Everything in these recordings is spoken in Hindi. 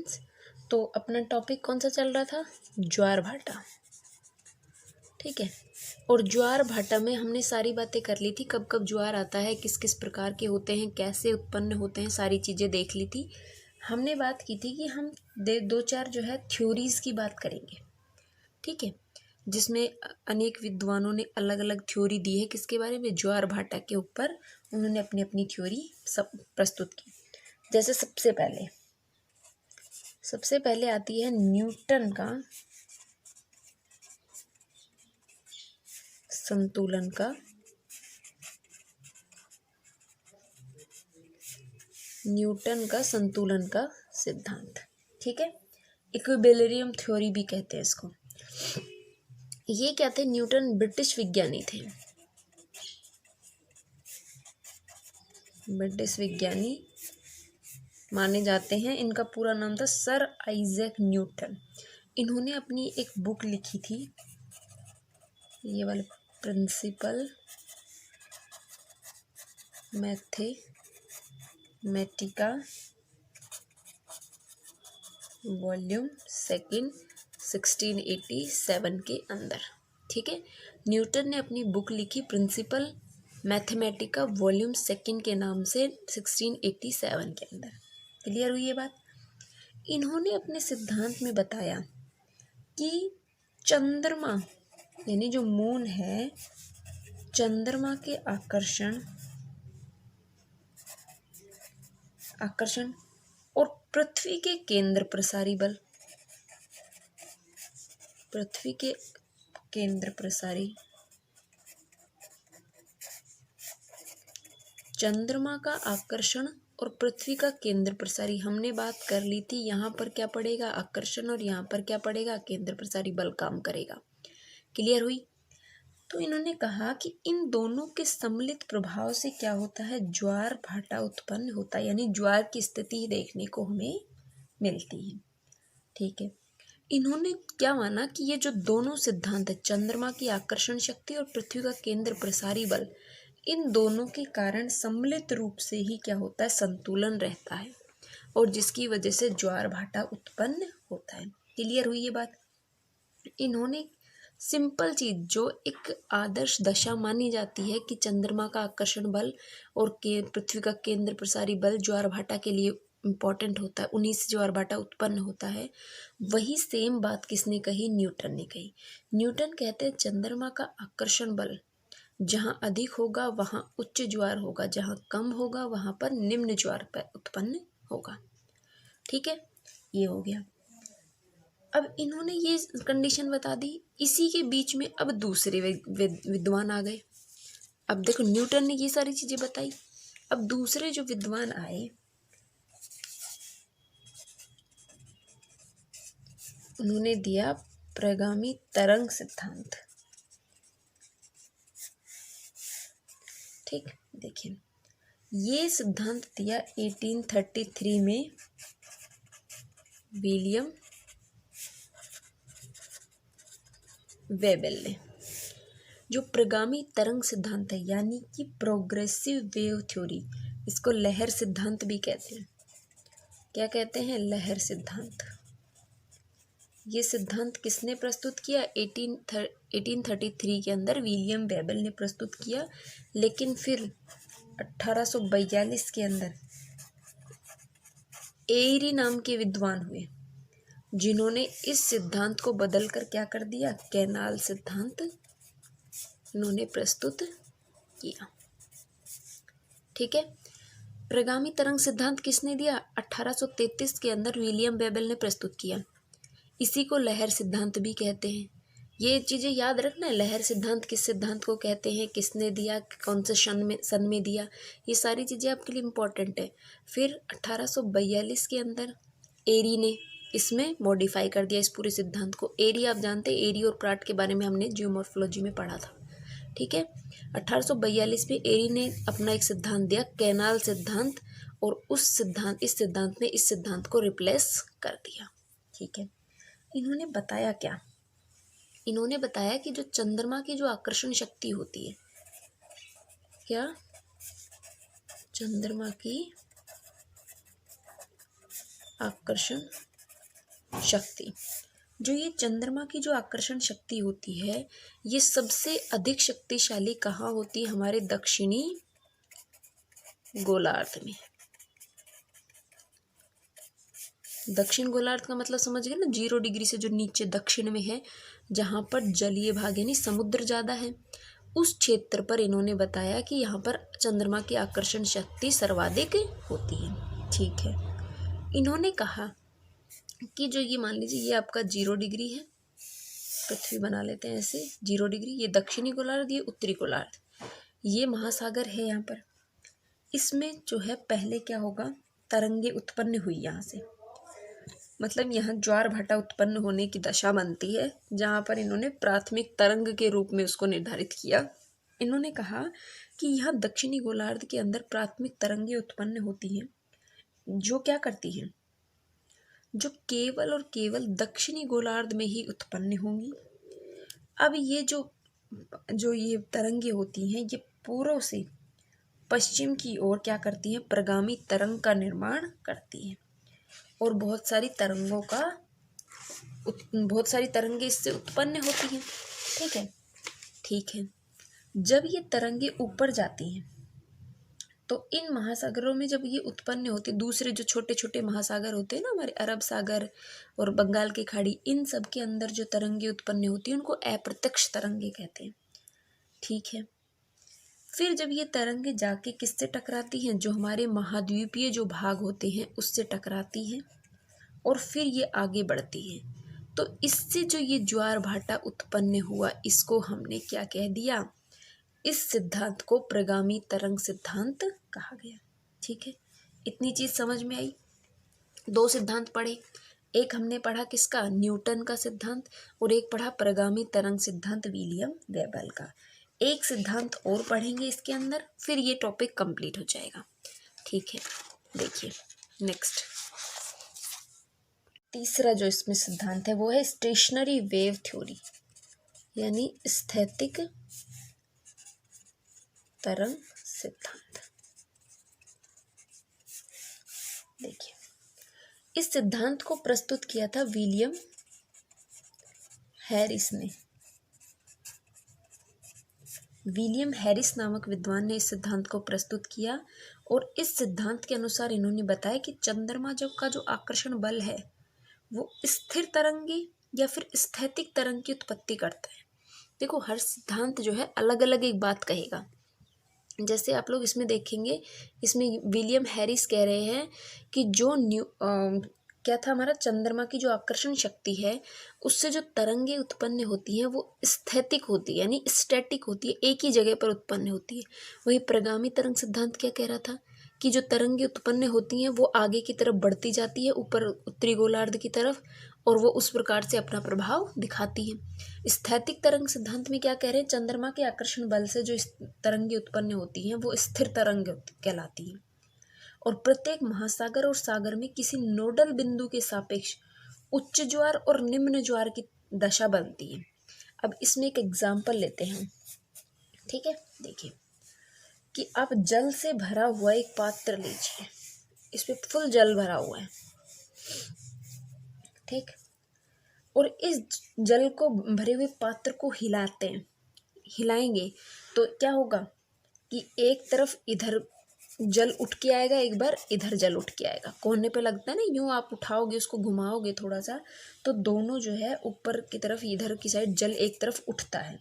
स्टूडेंट्स। तो अपना टॉपिक कौन सा चल रहा था? ज्वार भाटा। ठीक है, और ज्वार भाटा में हमने सारी बातें कर ली थी, कब कब ज्वार आता है, किस किस प्रकार के होते हैं, कैसे उत्पन्न होते हैं, सारी चीज़ें देख ली थी। हमने बात की थी कि हम दो चार जो है थ्योरीज़ की बात करेंगे। ठीक है, जिसमें अनेक विद्वानों ने अलग अलग थ्योरी दी है किसके बारे में? ज्वार भाटा के ऊपर उन्होंने अपनी अपनी थ्योरी सब प्रस्तुत की। जैसे सबसे पहले आती है न्यूटन का संतुलन का सिद्धांत। ठीक है, इक्विलिब्रियम थ्योरी भी कहते हैं इसको। ये क्या थे? न्यूटन ब्रिटिश विज्ञानी थे, ब्रिटिश विज्ञानी माने जाते हैं। इनका पूरा नाम था सर आइजैक न्यूटन। इन्होंने अपनी एक बुक लिखी थी, ये वाले, प्रिंसिपल मैथमेटिका वॉल्यूम 2 1687 के अंदर। ठीक है, न्यूटन ने अपनी बुक लिखी प्रिंसिपल मैथमेटिका वॉल्यूम 2 के नाम से 1687 के अंदर। क्लियर हुई ये बात? इन्होंने अपने सिद्धांत में बताया कि चंद्रमा यानी जो मून है, चंद्रमा के आकर्षण और पृथ्वी के केंद्र प्रसारी बल, पृथ्वी के केंद्र प्रसारी, चंद्रमा का आकर्षण और पृथ्वी का केंद्र प्रसारी, हमने बात कर ली थी। यहाँ पर क्या पड़ेगा? आकर्षण, और यहाँ पर क्या पड़ेगा? केंद्र प्रसारी बल काम करेगा। क्लियर हुई? तो इन्होंने कहा कि इन दोनों के सम्मिलित प्रभाव से क्या होता है? ज्वार भाटा उत्पन्न होता है, यानी ज्वार की स्थिति देखने को हमें मिलती है। ठीक है, इन्होंने क्या माना कि ये जो दोनों सिद्धांत है, चंद्रमा की आकर्षण शक्ति और पृथ्वी का केंद्र प्रसारी बल, इन दोनों के कारण सम्मिलित रूप से ही क्या होता है? संतुलन रहता है, और जिसकी वजह से ज्वार भाटा उत्पन्न होता है। क्लियर हुई ये बात? इन्होंने सिंपल चीज, जो एक आदर्श दशा मानी जाती है कि चंद्रमा का आकर्षण बल और पृथ्वी का केंद्र प्रसारी बल ज्वार भाटा के लिए इम्पोर्टेंट होता है, उन्हीं से ज्वार भाटा उत्पन्न होता है, वही सेम बात किसने कही? न्यूटन ने कही। न्यूटन कहते हैं चंद्रमा का आकर्षण बल जहाँ अधिक होगा वहाँ उच्च ज्वार होगा, जहाँ कम होगा वहाँ पर निम्न ज्वार उत्पन्न होगा। ठीक है, ये हो गया। अब इन्होंने ये कंडीशन बता दी, इसी के बीच में अब दूसरे विद्वान आ गए। अब देखो, न्यूटन ने ये सारी चीजें बताई, अब दूसरे जो विद्वान आए उन्होंने दिया प्रगामी तरंग सिद्धांत। ठीक, देखिए ये सिद्धांत दिया 1833 में विलियम वेबल ने। जो प्रगामी तरंग सिद्धांत है, यानी कि प्रोग्रेसिव वेव थ्योरी, इसको लहर सिद्धांत भी कहते हैं। क्या कहते हैं? लहर सिद्धांत। ये सिद्धांत किसने प्रस्तुत किया? 1833 के अंदर विलियम वेबल ने प्रस्तुत किया, लेकिन फिर 1842 के अंदर एरी नाम के विद्वान हुए, जिन्होंने इस सिद्धांत को बदलकर क्या कर दिया? कैनाल सिद्धांत इन्होंने प्रस्तुत किया। ठीक है, प्रगामी तरंग सिद्धांत किसने दिया? 1833 के अंदर विलियम वेबल ने प्रस्तुत किया। इसी को लहर सिद्धांत भी कहते हैं। ये चीज़ें याद रखना है, लहर सिद्धांत किस सिद्धांत को कहते हैं, किसने दिया, कौन से सन में दिया, ये सारी चीज़ें आपके लिए इम्पोर्टेंट है। फिर 1842 के अंदर एरी ने इसमें मॉडिफाई कर दिया इस पूरे सिद्धांत को। एरी आप जानते हैं, एरी और प्राट के बारे में हमने जियोमॉर्फोलॉजी में पढ़ा था। ठीक है, 1842 में एरी ने अपना एक सिद्धांत दिया, कैनाल सिद्धांत, और इस सिद्धांत ने इस सिद्धांत को रिप्लेस कर दिया। ठीक है, इन्होंने बताया क्या? इन्होंने बताया कि जो चंद्रमा की जो आकर्षण शक्ति होती है, क्या चंद्रमा की आकर्षण शक्ति। जो ये चंद्रमा की जो आकर्षण शक्ति होती है, ये सबसे अधिक शक्तिशाली कहाँ होती है? हमारे दक्षिणी गोलार्ध में। दक्षिण गोलार्ध का मतलब समझ गए ना, 0 डिग्री से जो नीचे दक्षिण में है, जहाँ पर जलीय भाग यानी समुद्र ज़्यादा है, उस क्षेत्र पर इन्होंने बताया कि यहाँ पर चंद्रमा की आकर्षण शक्ति सर्वाधिक होती है। ठीक है, इन्होंने कहा कि जो ये मान लीजिए ये आपका 0 डिग्री है, पृथ्वी बना लेते हैं ऐसे 0 डिग्री, ये दक्षिणी गोलार्ध, ये उत्तरी गोलार्ध, ये महासागर है यहाँ पर। इसमें जो है पहले क्या होगा, तरंगे उत्पन्न हुई यहाँ से, मतलब यहाँ ज्वार भाटा उत्पन्न होने की दशा बनती है, जहाँ पर इन्होंने प्राथमिक तरंग के रूप में उसको निर्धारित किया। इन्होंने कहा कि यहाँ दक्षिणी गोलार्ध के अंदर प्राथमिक तरंगे उत्पन्न होती हैं, जो क्या करती हैं, जो केवल और केवल दक्षिणी गोलार्ध में ही उत्पन्न होंगी। अब ये जो ये तरंगे होती हैं, ये पूर्व से पश्चिम की ओर क्या करती हैं, प्रगामी तरंग का निर्माण करती हैं, और बहुत सारी तरंगे इससे उत्पन्न होती हैं। ठीक है। जब ये तरंगे ऊपर जाती हैं, तो इन महासागरों में जब ये उत्पन्न होते, दूसरे जो छोटे छोटे महासागर होते हैं ना, हमारे अरब सागर और बंगाल की खाड़ी, इन सब के अंदर जो तरंगे उत्पन्न होती हैं, उनको अप्रत्यक्ष तरंगे कहते हैं। ठीक है। फिर जब ये तरंगे जाके किससे टकराती हैं, जो हमारे महाद्वीपीय जो भाग होते हैं उससे टकराती हैं, और फिर ये आगे बढ़ती हैं। तो इससे जो ये ज्वार भाटा उत्पन्न हुआ, इसको हमने क्या कह दिया, इस सिद्धांत को प्रगामी तरंग सिद्धांत कहा गया। ठीक है, इतनी चीज समझ में आई। 2 सिद्धांत पढ़े, एक हमने पढ़ा किसका, न्यूटन का सिद्धांत, और एक पढ़ा प्रगामी तरंग सिद्धांत विलियम वेबल का। एक सिद्धांत और पढ़ेंगे इसके अंदर, फिर ये टॉपिक कंप्लीट हो जाएगा। ठीक है, देखिए नेक्स्ट तीसरा जो इसमें सिद्धांत है वो है स्टेशनरी वेव थ्योरी, यानी स्थैतिक तरंग सिद्धांत। देखिए, इस सिद्धांत को प्रस्तुत किया था विलियम हैरिस ने। विलियम हैरिस नामक विद्वान ने इस सिद्धांत को प्रस्तुत किया, और इस सिद्धांत के अनुसार इन्होंने बताया कि चंद्रमा का जो आकर्षण बल है, वो स्थिर तरंगे या फिर स्थैतिक तरंग की उत्पत्ति करता है। देखो, हर सिद्धांत जो है अलग अलग एक बात कहेगा। जैसे आप लोग इसमें देखेंगे, इसमें विलियम हैरिस कह रहे हैं कि जो क्या था, हमारा चंद्रमा की जो आकर्षण शक्ति है, उससे जो तरंगे उत्पन्न होती हैं वो स्थैतिक होती है, यानी स्टैटिक होती है, एक ही जगह पर उत्पन्न होती है। वही प्रगामी तरंग सिद्धांत क्या कह रहा था कि जो तरंगे उत्पन्न होती हैं वो आगे की तरफ बढ़ती जाती है, ऊपर उत्तरी गोलार्ध की तरफ, और वो उस प्रकार से अपना प्रभाव दिखाती है। स्थैतिक तरंग सिद्धांत में क्या कह रहे हैं, चंद्रमा के आकर्षण बल से जो तरंगे उत्पन्न होती हैं वो स्थिर तरंग कहलाती हैं, और प्रत्येक महासागर और सागर में किसी नोडल बिंदु के सापेक्ष उच्च ज्वार और निम्न ज्वार की दशा बनती है। अब इसमें एक एग्जाम्पल लेते हैं। ठीक है, देखिए कि आप जल से भरा हुआ एक पात्र लीजिए, इस पे फुल जल भरा हुआ है। ठीक, और इस जल को भरे हुए पात्र को हिलाएंगे तो क्या होगा कि एक तरफ इधर जल उठ के आएगा, एक बार इधर जल उठ के आएगा। कोने पे लगता है ना, यूं आप उठाओगे उसको, घुमाओगे थोड़ा सा, तो दोनों जो है ऊपर की तरफ, इधर की साइड जल एक तरफ उठता है,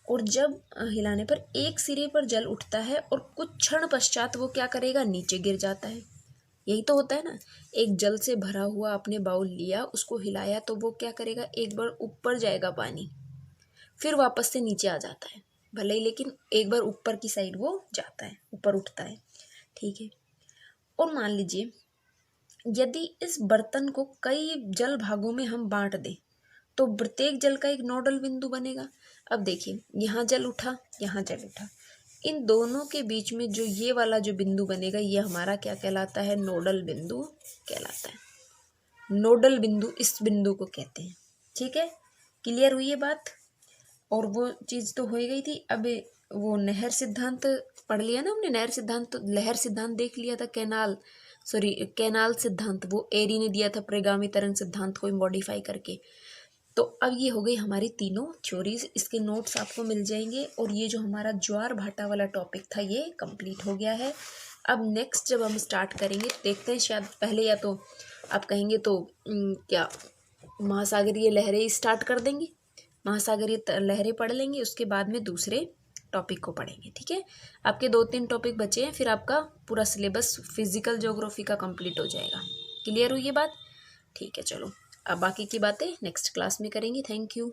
और जब हिलाने पर एक सिरे पर जल उठता है और कुछ क्षण पश्चात वो क्या करेगा, नीचे गिर जाता है। यही तो होता है ना, एक जल से भरा हुआ आपने बाउल लिया, उसको हिलाया तो वो क्या करेगा, एक बार ऊपर जाएगा पानी, फिर वापस से नीचे आ जाता है, भले ही, लेकिन एक बार ऊपर की साइड वो जाता है, ऊपर उठता है। ठीक है, और मान लीजिए यदि इस बर्तन को कई जल भागों में हम बांट दें, तो प्रत्येक जल का एक नोडल बिंदु बनेगा। अब देखिए, यहाँ जल उठा, यहाँ जल उठा, इन दोनों के बीच में जो ये वाला जो बिंदु बनेगा, ये हमारा क्या कहलाता है, नोडल बिंदु कहलाता है। नोडल बिंदु इस बिंदु को कहते हैं। ठीक है, क्लियर हुई ये बात। और वो चीज़ तो हो गई थी। अब वो नहर सिद्धांत पढ़ लिया ना हमने, नहर सिद्धांत तो लहर सिद्धांत देख लिया था, कैनाल सॉरी कैनाल सिद्धांत, वो एरी ने दिया था प्रगामी तरंग सिद्धांत को मॉडिफाई करके। तो अब ये हो गई हमारी तीनों थ्योरीज, इसके नोट्स आपको मिल जाएंगे। और ये जो हमारा ज्वार भाटा वाला टॉपिक था ये कंप्लीट हो गया है। अब नेक्स्ट जब हम स्टार्ट करेंगे देखते हैं, शायद पहले या तो आप कहेंगे तो क्या महासागरीय लहरें स्टार्ट कर देंगे, महासागरीय लहरें पढ़ लेंगे, उसके बाद में दूसरे टॉपिक को पढ़ेंगे। ठीक है, आपके 2-3 टॉपिक बचे हैं, फिर आपका पूरा सिलेबस फिजिकल ज्योग्राफी का कंप्लीट हो जाएगा। क्लियर हुई ये बात? ठीक है, चलो अब बाकी की बातें नेक्स्ट क्लास में करेंगे। Thank you.